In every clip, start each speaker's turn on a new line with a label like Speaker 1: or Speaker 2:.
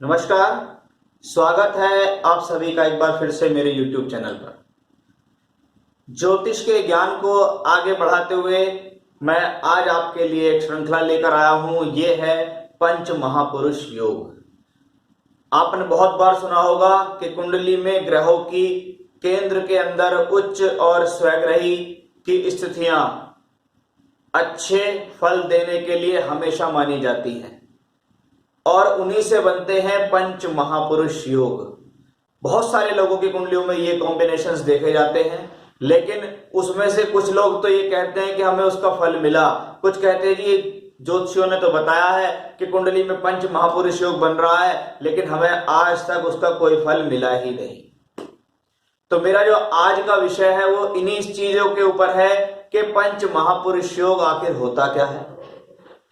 Speaker 1: नमस्कार। स्वागत है आप सभी का एक बार फिर से मेरे YouTube चैनल पर। ज्योतिष के ज्ञान को आगे बढ़ाते हुए मैं आज आपके लिए एक श्रृंखला लेकर आया हूं। ये है पंच महापुरुष योग। आपने बहुत बार सुना होगा कि कुंडली में ग्रहों की केंद्र के अंदर उच्च और स्वग्रही की स्थितियां अच्छे फल देने के लिए हमेशा मानी जाती हैं और उन्हीं से बनते हैं पंच महापुरुष योग। बहुत सारे लोगों की कुंडलियों में ये कॉम्बिनेशंस देखे जाते हैं, लेकिन उसमें से कुछ लोग तो ये कहते हैं कि हमें उसका फल मिला, कुछ कहते हैं जी ज्योतिषियों ने तो बताया है कि कुंडली में पंच महापुरुष योग बन रहा है, लेकिन हमें आज तक उसका कोई फल मिला ही नहीं। तो मेरा जो आज का विषय है वो इन्हीं चीजों के ऊपर है कि पंच महापुरुष योग आखिर होता क्या है,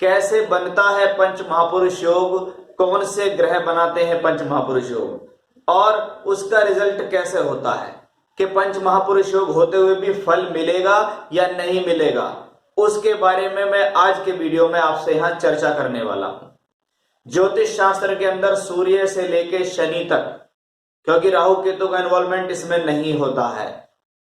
Speaker 1: कैसे बनता है पंच महापुरुष योग, कौन से ग्रह बनाते हैं पंच महापुरुष योग और उसका रिजल्ट कैसे होता है कि पंच महापुरुष योग होते हुए भी फल मिलेगा या नहीं मिलेगा। उसके बारे में मैं आज के वीडियो में आपसे यहां चर्चा करने वाला हूं। ज्योतिष शास्त्र के अंदर सूर्य से लेके शनि तक, क्योंकि राहु केतु का इन्वॉल्वमेंट इसमें नहीं होता है,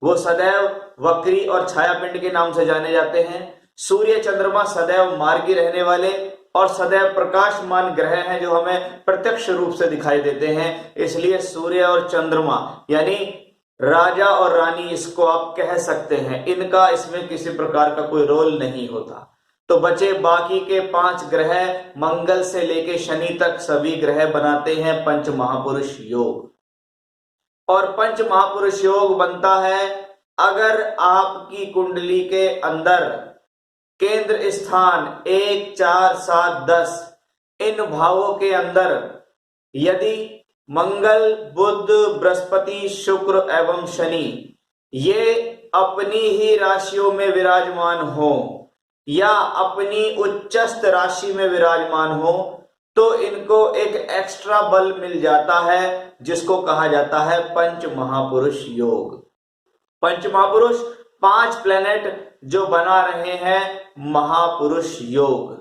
Speaker 1: वो सदैव वक्री और छाया पिंड के नाम से जाने जाते हैं। सूर्य चंद्रमा सदैव मार्गी रहने वाले और सदैव प्रकाशमान ग्रह हैं जो हमें प्रत्यक्ष रूप से दिखाई देते हैं। इसलिए सूर्य और चंद्रमा यानी राजा और रानी इसको आप कह सकते हैं, इनका इसमें किसी प्रकार का कोई रोल नहीं होता। तो बचे बाकी के 5 ग्रह मंगल से लेके शनि तक सभी ग्रह बनाते हैं पंच महापुरुष योग। और पंच महापुरुष योग बनता है अगर आपकी कुंडली के अंदर केंद्र स्थान 1, 4, 7, 10 इन भावों के अंदर यदि मंगल, बुध, बृहस्पति, शुक्र एवं शनि ये अपनी ही राशियों में विराजमान हो या अपनी उच्चस्थ राशि में विराजमान हो तो इनको एक एक्स्ट्रा बल मिल जाता है जिसको कहा जाता है पंच महापुरुष योग। पंच महापुरुष 5 प्लेनेट जो बना रहे हैं महापुरुष योग।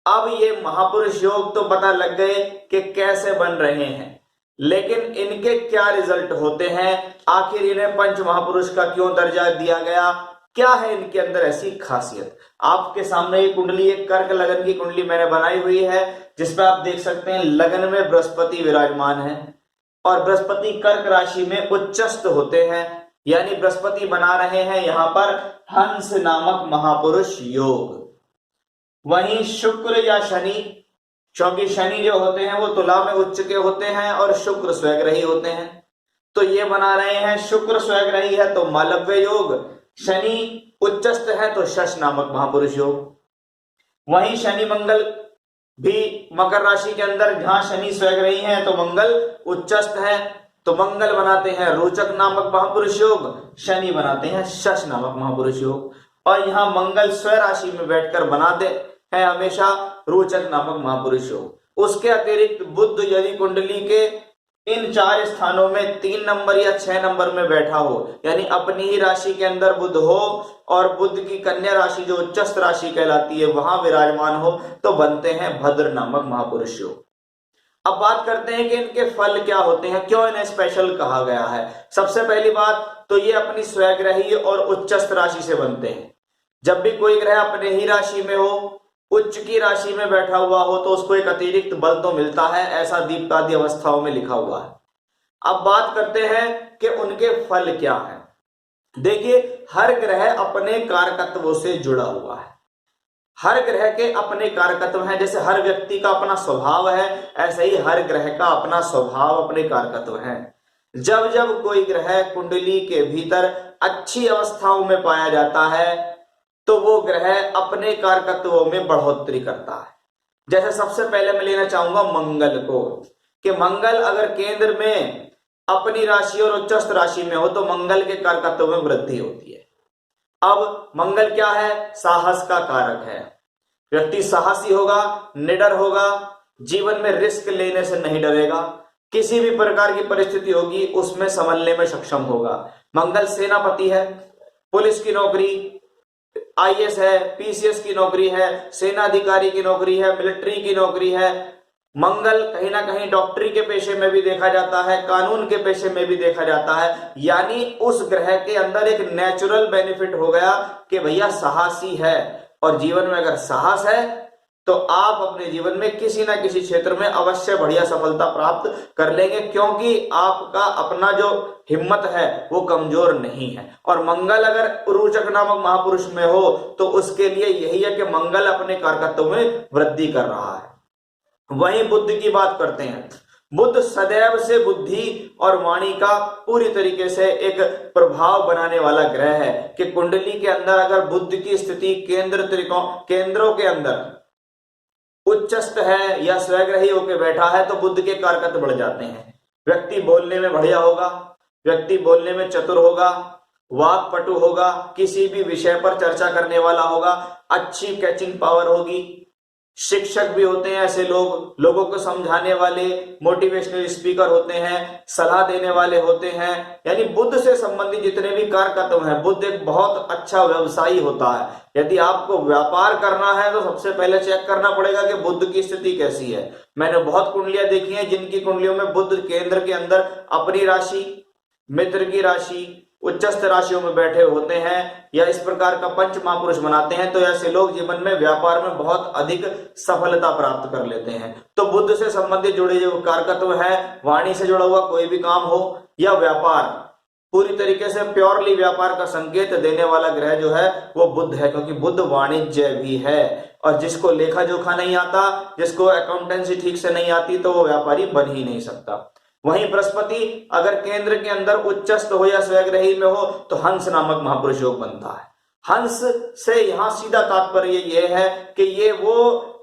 Speaker 1: अब ये महापुरुष योग तो पता लग गए कि कैसे बन रहे हैं, लेकिन इनके क्या रिजल्ट होते हैं, आखिर इन्हें पंच महापुरुष का क्यों दर्जा दिया गया, क्या है इनके अंदर ऐसी खासियत। आपके सामने ये कुंडली, एक कर्क लगन की कुंडली मैंने बनाई हुई है जिसमें आप देख सकते हैं लगन में बृहस्पति विराजमान है और बृहस्पति कर्क राशि में उच्चस्थ होते हैं, यानी बृहस्पति बना रहे हैं यहां पर हंस नामक महापुरुष योग। वहीं शुक्र या शनि, क्योंकि शनि जो होते हैं वो तुला में उच्च के होते हैं और शुक्र स्वग्रही होते हैं, तो ये बना रहे हैं शुक्र स्वग्रही है तो मालव्य योग, शनि उच्चस्थ है तो शश नामक महापुरुष योग। वहीं शनि मंगल भी मकर राशि के अंदर जहां शनि स्वग्रही है तो मंगल उच्चस्थ है, तो मंगल बनाते हैं रोचक नामक महापुरुष योग, शनि बनाते हैं शश नामक महापुरुष योग। और यहां मंगल स्व राशि में बैठकर बनाते हैं हमेशा रोचक नामक महापुरुष योग। उसके अतिरिक्त बुध यदि कुंडली के इन 4 स्थानों में 3 नंबर या 6 नंबर में बैठा हो, यानी अपनी ही राशि के अंदर बुध हो और बुध की कन्या राशि जो उच्चस्थ राशि कहलाती है वहां विराजमान हो, तो बनते हैं भद्र नामक महापुरुष योग। अब बात करते हैं कि इनके फल क्या होते हैं, क्यों इन्हें स्पेशल कहा गया है। सबसे पहली बात तो ये अपनी स्वग्रही और उच्चस्थ राशि से बनते हैं। जब भी कोई ग्रह अपने ही राशि में हो, उच्च की राशि में बैठा हुआ हो, तो उसको एक अतिरिक्त बल तो मिलता है, ऐसा दीप्तादि अवस्थाओं में लिखा हुआ है। अब बात करते हैं कि उनके फल क्या हैं। देखिए, हर ग्रह अपने कारकत्वों से जुड़ा हुआ है। हर ग्रह के अपने कारकत्व हैं। जैसे हर व्यक्ति का अपना स्वभाव है, ऐसे ही हर ग्रह का अपना स्वभाव, अपने कारकत्व हैं। जब जब कोई ग्रह कुंडली के भीतर अच्छी अवस्थाओं में पाया जाता है तो वो ग्रह अपने कारकत्वों में बढ़ोतरी करता है। जैसे सबसे पहले मैं लेना चाहूंगा मंगल को, कि मंगल अगर केंद्र में अपनी राशि और उच्चस्थ राशि में हो तो मंगल के कारकत्व में वृद्धि होती है। अब मंगल क्या है? साहस का कारक है। व्यक्ति साहसी होगा, निडर होगा, जीवन में रिस्क लेने से नहीं डरेगा, किसी भी प्रकार की परिस्थिति होगी उसमें संभलने में सक्षम होगा। मंगल सेनापति है, पुलिस की नौकरी, आईएएस है, पीसीएस की नौकरी है, सेना अधिकारी की नौकरी है, मिलिट्री की नौकरी है, मंगल कहीं ना कहीं डॉक्टरी के पेशे में भी देखा जाता है, कानून के पेशे में भी देखा जाता है। यानी उस ग्रह के अंदर एक नेचुरल बेनिफिट हो गया कि भैया साहसी है, और जीवन में अगर साहस है तो आप अपने जीवन में किसी ना किसी क्षेत्र में अवश्य बढ़िया सफलता प्राप्त कर लेंगे, क्योंकि आपका अपना जो हिम्मत है वो कमजोर नहीं है। और मंगल अगर रोचक नामक महापुरुष में हो तो उसके लिए यही है कि मंगल अपने कारकत्व में वृद्धि कर रहा है। वहीं बुद्ध की बात करते हैं। बुद्ध सदैव से बुद्धि और वाणी का पूरी तरीके से एक प्रभाव बनाने वाला ग्रह है कि कुंडली के अंदर अगर बुद्ध की स्थिति केंद्रों के अंदर उच्चस्थ है या स्वग्रही होकर बैठा है तो बुद्ध के कारकत्व बढ़ जाते हैं। व्यक्ति बोलने में बढ़िया होगा, व्यक्ति बोलने में चतुर होगा, वाक्पटु होगा, किसी भी विषय पर चर्चा करने वाला होगा, अच्छी कैचिंग पावर होगी। शिक्षक भी होते हैं ऐसे लोग, लोगों को समझाने वाले, मोटिवेशनल स्पीकर होते हैं, सलाह देने वाले होते हैं। यानी बुद्ध से संबंधित जितने भी कारकत्व हैं, बुद्ध एक बहुत अच्छा व्यवसायी होता है। यदि आपको व्यापार करना है तो सबसे पहले चेक करना पड़ेगा कि बुद्ध की स्थिति कैसी है। मैंने बहुत कुंडलियां देखी हैं जिनकी कुंडलियों में बुद्ध केंद्र के अंदर अपनी राशि, मित्र की राशि, उच्चस्थ राशियों में बैठे होते हैं या इस प्रकार का पंच महापुरुष बनाते हैं, तो ऐसे लोग जीवन में व्यापार में बहुत अधिक सफलता प्राप्त कर लेते हैं। तो बुद्ध से संबंधित जुड़े जो कारकत्व है, वाणी से जुड़ा हुआ कोई भी काम हो या व्यापार, पूरी तरीके से प्योरली व्यापार का संकेत देने वाला ग्रह जो है वो बुद्ध है, क्योंकि बुद्ध वाणिज्य भी है। और जिसको लेखा जोखा नहीं आता, जिसको अकाउंटेंसी ठीक से नहीं आती, तो वो व्यापारी बन ही नहीं सकता। वहीं बृहस्पति अगर केंद्र के अंदर उच्चस्थ हो या स्वग्रही में हो तो हंस नामक महापुरुष योग बनता है। हंस से यहां सीधा तात्पर्य ये है कि ये वो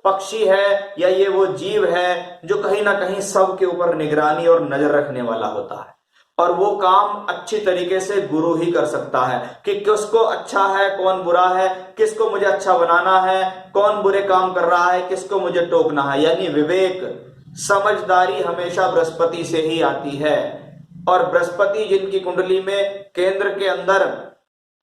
Speaker 1: पक्षी है या ये वो जीव है जो कहीं ना कहीं सबके ऊपर निगरानी और नजर रखने वाला होता है, और वो काम अच्छी तरीके से गुरु ही कर सकता है कि किसको अच्छा है, कौन बुरा है, किसको मुझे अच्छा बनाना है, कौन बुरे काम कर रहा है, किसको मुझे टोकना है। यानी विवेक, समझदारी हमेशा बृहस्पति से ही आती है। और बृहस्पति जिनकी कुंडली में केंद्र के अंदर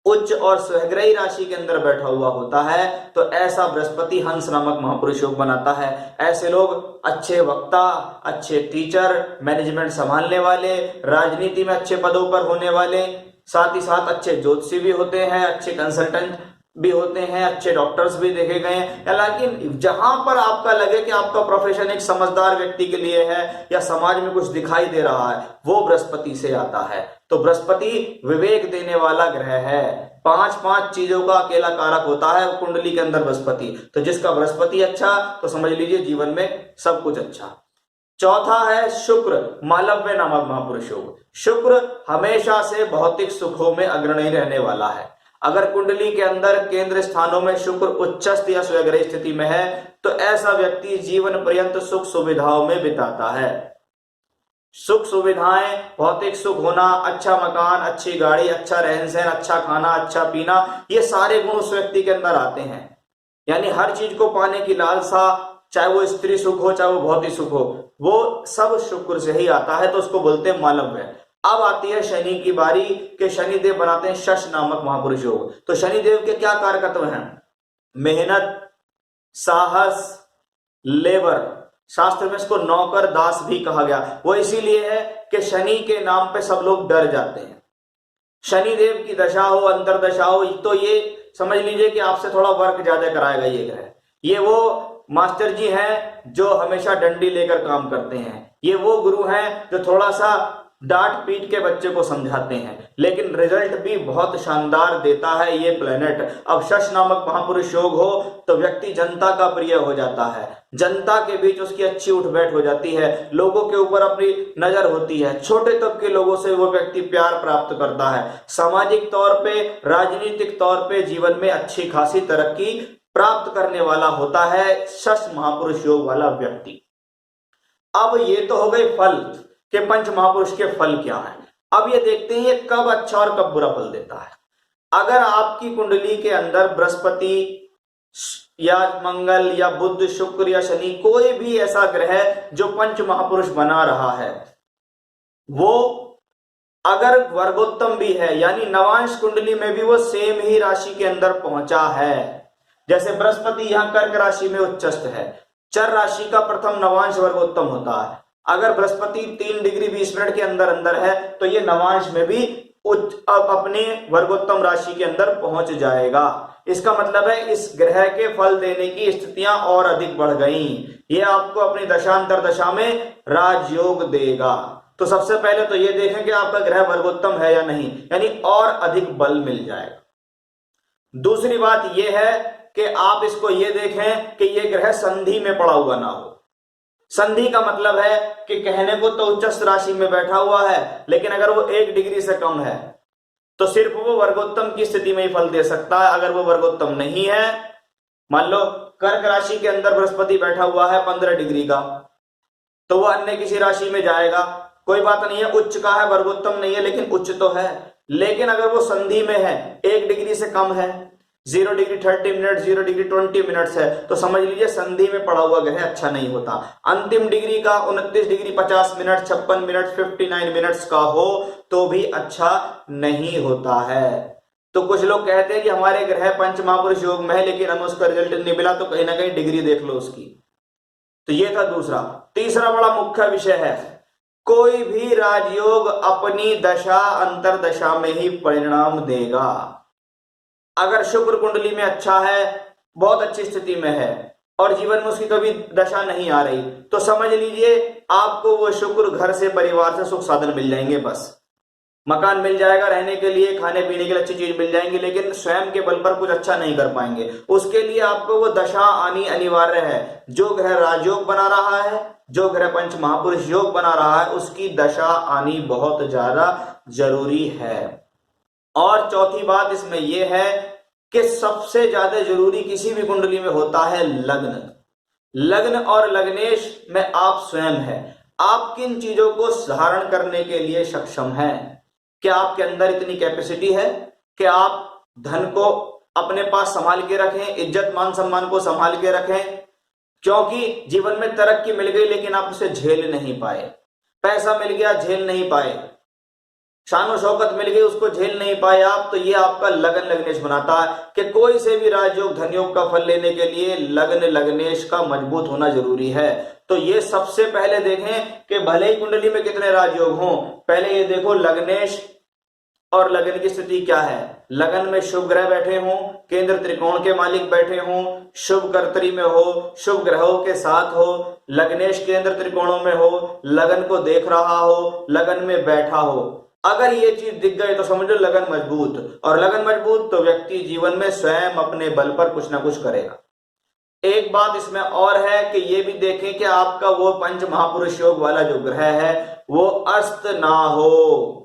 Speaker 1: उच्च और स्वग्रही राशि के अंदर बैठा हुआ होता है तो ऐसा बृहस्पति हंस नामक महापुरुष योग बनाता है। ऐसे लोग अच्छे वक्ता, अच्छे टीचर, मैनेजमेंट संभालने वाले, राजनीति में अच्छे पदों पर होने वाले, साथ ही साथ अच्छे ज्योतिषी भी होते हैं, अच्छे कंसल्टेंट भी होते हैं, अच्छे डॉक्टर्स भी देखे गए हैं। हालांकि जहां पर आपका लगे कि आपका प्रोफेशन एक समझदार व्यक्ति के लिए है या समाज में कुछ दिखाई दे रहा है, वो बृहस्पति से आता है। तो बृहस्पति विवेक देने वाला ग्रह है। पांच चीजों का अकेला कारक होता है कुंडली के अंदर बृहस्पति। तो जिसका बृहस्पति अच्छा तो समझ लीजिए जीवन में सब कुछ अच्छा। चौथा है शुक्र, मालव्य नामक महापुरुष योग। शुक्र हमेशा से भौतिक सुखों में अग्रणी रहने वाला है। अगर कुंडली के अंदर केंद्र स्थानों में शुक्र उच्चस्थ या स्वग्रही स्थिति में है तो ऐसा व्यक्ति जीवन पर्यंत सुख सुविधाओं में बिताता है। सुख सुविधाएं, भौतिक सुख होना, अच्छा मकान, अच्छी गाड़ी, अच्छा रहन सहन, अच्छा खाना, अच्छा पीना, ये सारे गुण उस व्यक्ति के अंदर आते हैं। यानी हर चीज को पाने की लालसा, चाहे वो स्त्री सुख हो चाहे वो भौतिक सुख हो, वो सब शुक्र से ही आता है, तो उसको बोलते हैं मालव्य। अब आती है शनि की बारी कि शनिदेव बनाते हैं शश नामक महापुरुष योग। तो शनिदेव के क्या कारकत्व हैं? मेहनत, साहस, लेबर। शास्त्र में इसको नौकर दास भी कहा गया। वो इसीलिए है कि शनि के नाम पे सब लोग डर जाते हैं। शनिदेव की दशा हो, अंतरदशा हो, तो ये समझ लीजिए कि आपसे थोड़ा वर्क ज्यादा कराएगा ये ग्रह। ये वो मास्टर जी हैं जो हमेशा डंडी लेकर काम करते हैं। ये वो गुरु हैं जो थोड़ा सा डांट पीट के बच्चे को समझाते हैं, लेकिन रिजल्ट भी बहुत शानदार देता है ये प्लेनेट। अब शश नामक महापुरुष योग हो तो व्यक्ति जनता का प्रिय हो जाता है, जनता के बीच उसकी अच्छी उठ बैठ हो जाती है, लोगों के ऊपर अपनी नजर होती है, छोटे तबके के लोगों से वो व्यक्ति प्यार प्राप्त करता है, सामाजिक तौर पे, राजनीतिक तौर पे जीवन में अच्छी खासी तरक्की प्राप्त करने वाला होता है शश महापुरुष योग वाला व्यक्ति। अब ये तो हो गए फल कि पंच महापुरुष के फल क्या है। अब ये देखते हैं ये कब अच्छा और कब बुरा फल देता है। अगर आपकी कुंडली के अंदर बृहस्पति या मंगल या बुध, शुक्र या शनि, कोई भी ऐसा ग्रह जो पंच महापुरुष बना रहा है, वो अगर वर्गोत्तम भी है, यानी नवांश कुंडली में भी वो सेम ही राशि के अंदर पहुंचा है, जैसे बृहस्पति यहां कर्क राशि में उच्चस्थ है, चर राशि का प्रथम नवांश वर्गोत्तम होता है। अगर बृहस्पति 3 डिग्री 20 मिनट के अंदर अंदर है तो ये नवांश में भी उच्च अपने वर्गोत्तम राशि के अंदर पहुंच जाएगा। इसका मतलब है इस ग्रह के फल देने की स्थितियां और अधिक बढ़ गई। ये आपको अपनी दशांतर दशा में राजयोग देगा। तो सबसे पहले तो ये देखें कि आपका ग्रह वर्गोत्तम है या नहीं, यानी और अधिक बल मिल जाएगा। दूसरी बात यह है कि आप इसको ये देखें कि ये ग्रह संधि में पड़ा हुआ ना हो। संधि का मतलब है कि कहने को तो उच्चस्थ राशि में बैठा हुआ है, लेकिन अगर वो 1 डिग्री से कम है तो सिर्फ वो वर्गोत्तम की स्थिति में ही फल दे सकता है। अगर वो वर्गोत्तम नहीं है, मान लो कर्क राशि के अंदर बृहस्पति बैठा हुआ है 15 डिग्री का, तो वो अन्य किसी राशि में जाएगा, कोई बात नहीं है, उच्च का है, वर्गोत्तम नहीं है लेकिन उच्च तो है। लेकिन अगर वो संधि में है, 1 डिग्री से कम है, 0 डिग्री 30 मिनट, 0 डिग्री 20 मिनट्स है, तो समझ लीजिए संधि में पड़ा हुआ ग्रह अच्छा नहीं होता। अंतिम डिग्री का 29 डिग्री 50 मिनट, 56 मिनट, 59 मिनट्स का हो तो भी अच्छा नहीं होता है। तो कुछ लोग कहते हैं कि हमारे ग्रह पंच महापुरुष योग में है लेकिन हमें उसका रिजल्ट नहीं मिला, तो कहीं ना कहीं डिग्री देख लो उसकी। तो ये था दूसरा। तीसरा बड़ा मुख्य विषय है, कोई भी राजयोग अपनी दशा अंतरदशा में ही परिणाम देगा। अगर शुक्र कुंडली में अच्छा है, बहुत अच्छी स्थिति में है और जीवन में उसकी कभी दशा नहीं आ रही, तो समझ लीजिए आपको वो शुक्र घर से परिवार से सुख साधन मिल जाएंगे, बस मकान मिल जाएगा, रहने के लिए खाने पीने के लिए अच्छी चीज मिल जाएंगी, लेकिन स्वयं के बल पर कुछ अच्छा नहीं कर पाएंगे। उसके लिए आपको वो दशा आनी अनिवार्य है। जो ग्रह राजयोग बना रहा है, जो ग्रह पंच महापुरुष योग बना रहा है, उसकी दशा आनी बहुत ज्यादा जरूरी है। और चौथी बात इसमें यह है कि सबसे ज्यादा जरूरी किसी भी कुंडली में होता है लग्न। लग्न और लग्नेश में आप स्वयं हैं। आप किन चीजों को धारण करने के लिए सक्षम हैं? क्या आपके अंदर इतनी कैपेसिटी है कि आप धन को अपने पास संभाल के रखें, इज्जत मान सम्मान को संभाल के रखें? क्योंकि जीवन में तरक्की मिल गई लेकिन आप उसे झेल नहीं पाए, पैसा मिल गया झेल नहीं पाए, शान शौकत मिल गई उसको झेल नहीं पाए आप, तो ये आपका लगन लग्नेश बनाता है कि कोई से भी राजयोग धनयोग का फल लेने के लिए लगन लग्नेश का मजबूत होना जरूरी है। तो ये सबसे पहले देखें कि भले ही कुंडली में कितने राजयोग हों, पहले ये देखो लग्नेश और लगन की स्थिति क्या है। लगन में शुभ ग्रह बैठे हों, केंद्र त्रिकोण के मालिक बैठे हों, शुभ कर्तरी में हो, शुभ ग्रहों के साथ हो, लग्नेश केंद्र त्रिकोणों में हो, लगन को देख रहा हो, लगन में बैठा हो, अगर ये चीज दिख गई तो समझो लगन मजबूत। और लगन मजबूत तो व्यक्ति जीवन में स्वयं अपने बल पर कुछ ना कुछ करेगा। एक बात इसमें और है कि ये भी देखें कि आपका वो पंच महापुरुष योग वाला जो ग्रह है वो अस्त ना हो।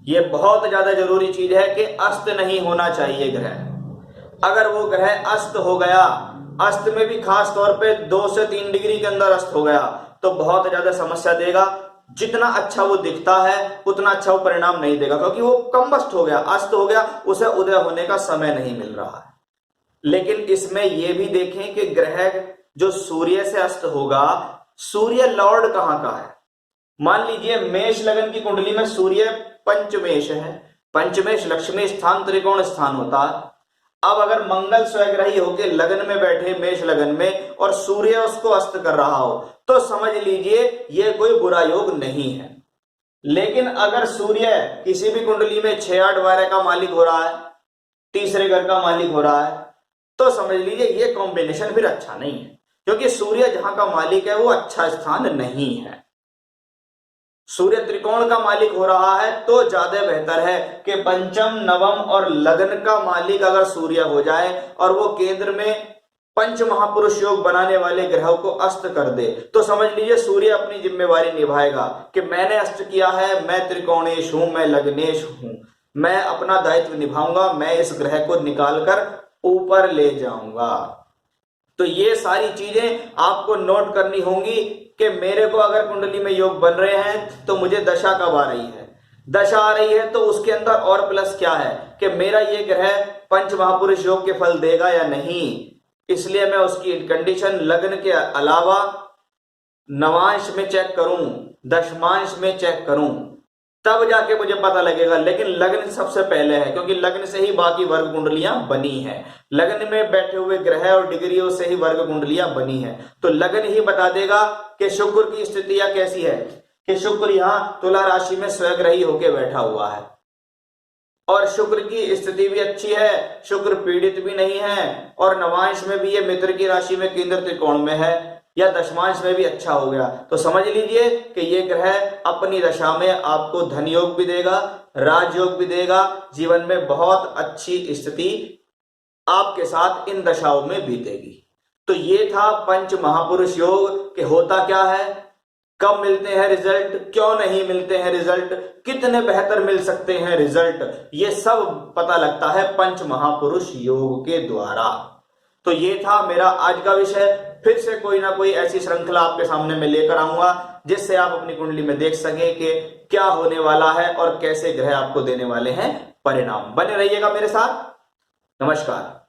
Speaker 1: ये बहुत ज्यादा जरूरी चीज है कि अस्त नहीं होना चाहिए ग्रह। अगर वो ग्रह अस्त हो गया, अस्त में भी खास तौर पे 2 से 3 डिग्री के अंदर अस्त हो गया, तो बहुत ज्यादा समस्या देगा। जितना अच्छा वो दिखता है उतना अच्छा वो परिणाम नहीं देगा, क्योंकि वो कम्बस्ट हो गया, अस्त हो गया, उसे उदय होने का समय नहीं मिल रहा है। लेकिन इसमें यह भी देखें कि ग्रह जो सूर्य से अस्त होगा, सूर्य लॉर्ड कहां का है? मान लीजिए मेष लगन की कुंडली में सूर्य पंचमेश है, पंचमेश लक्ष्मी स्थान त्रिकोण स्थान होता है। अब अगर मंगल स्वग्रही होकर लगन में बैठे मेष लगन में और सूर्य उसको अस्त कर रहा हो, तो समझ लीजिए ये कोई बुरा योग नहीं है। लेकिन अगर सूर्य किसी भी कुंडली में 6-8 12 का मालिक हो रहा है, तीसरे घर का मालिक हो रहा है, तो समझ लीजिए ये कॉम्बिनेशन फिर अच्छा नहीं है, क्योंकि सूर्य जहां का मालिक है वो अच्छा स्थान नहीं है। सूर्य त्रिकोण का मालिक हो रहा है तो ज्यादा बेहतर है कि पंचम नवम और लगन का मालिक अगर सूर्य हो जाए और वो केंद्र में पंच महापुरुष योग बनाने वाले ग्रहों को अस्त कर दे, तो समझ लीजिए सूर्य अपनी जिम्मेवारी निभाएगा कि मैंने अस्त किया है, मैं त्रिकोणेश हूं, मैं लग्नेश हूं, मैं अपना दायित्व निभाऊंगा, मैं इस ग्रह को निकालकर ऊपर ले जाऊंगा। तो ये सारी चीजें आपको नोट करनी होंगी कि मेरे को अगर कुंडली में योग बन रहे हैं तो मुझे दशा कब आ रही है, दशा आ रही है तो उसके अंदर और प्लस क्या है कि मेरा ये ग्रह पंच महापुरुष योग के फल देगा या नहीं। इसलिए मैं उसकी कंडीशन लग्न के अलावा नवांश में चेक करूं, दशमांश में चेक करूं, तब जाके मुझे पता लगेगा। लेकिन लग्न सबसे पहले है, क्योंकि लग्न से ही बाकी वर्ग कुंडलियां बनी हैं। लग्न में बैठे हुए ग्रह और डिग्रियों से ही वर्ग कुंडलियां बनी हैं। तो लग्न ही बता देगा कि शुक्र की स्थितियां कैसी है, कि शुक्र यहां तुला राशि में स्वग्रही होके बैठा हुआ है और शुक्र की स्थिति भी अच्छी है, शुक्र पीड़ित भी नहीं है, और नवांश में भी ये मित्र की राशि में केंद्र त्रिकोण में है, या दशमांश में भी अच्छा हो गया। तो समझ लीजिए कि ये ग्रह अपनी दशा में आपको धन योग भी देगा, राजयोग भी देगा, जीवन में बहुत अच्छी स्थिति आपके साथ इन दशाओं में बीतेगी। तो ये था पंच महापुरुष योग कि होता क्या है, कब मिलते हैं रिजल्ट, क्यों नहीं मिलते हैं रिजल्ट, कितने बेहतर मिल सकते हैं रिजल्ट, ये सब पता लगता है पंच महापुरुष योग के द्वारा। तो ये था मेरा आज का विषय। फिर से कोई ना कोई ऐसी श्रृंखला आपके सामने मैं लेकर आऊंगा जिससे आप अपनी कुंडली में देख सके कि क्या होने वाला है और कैसे ग्रह आपको देने वाले हैं परिणाम। बने रहिएगा मेरे साथ। नमस्कार।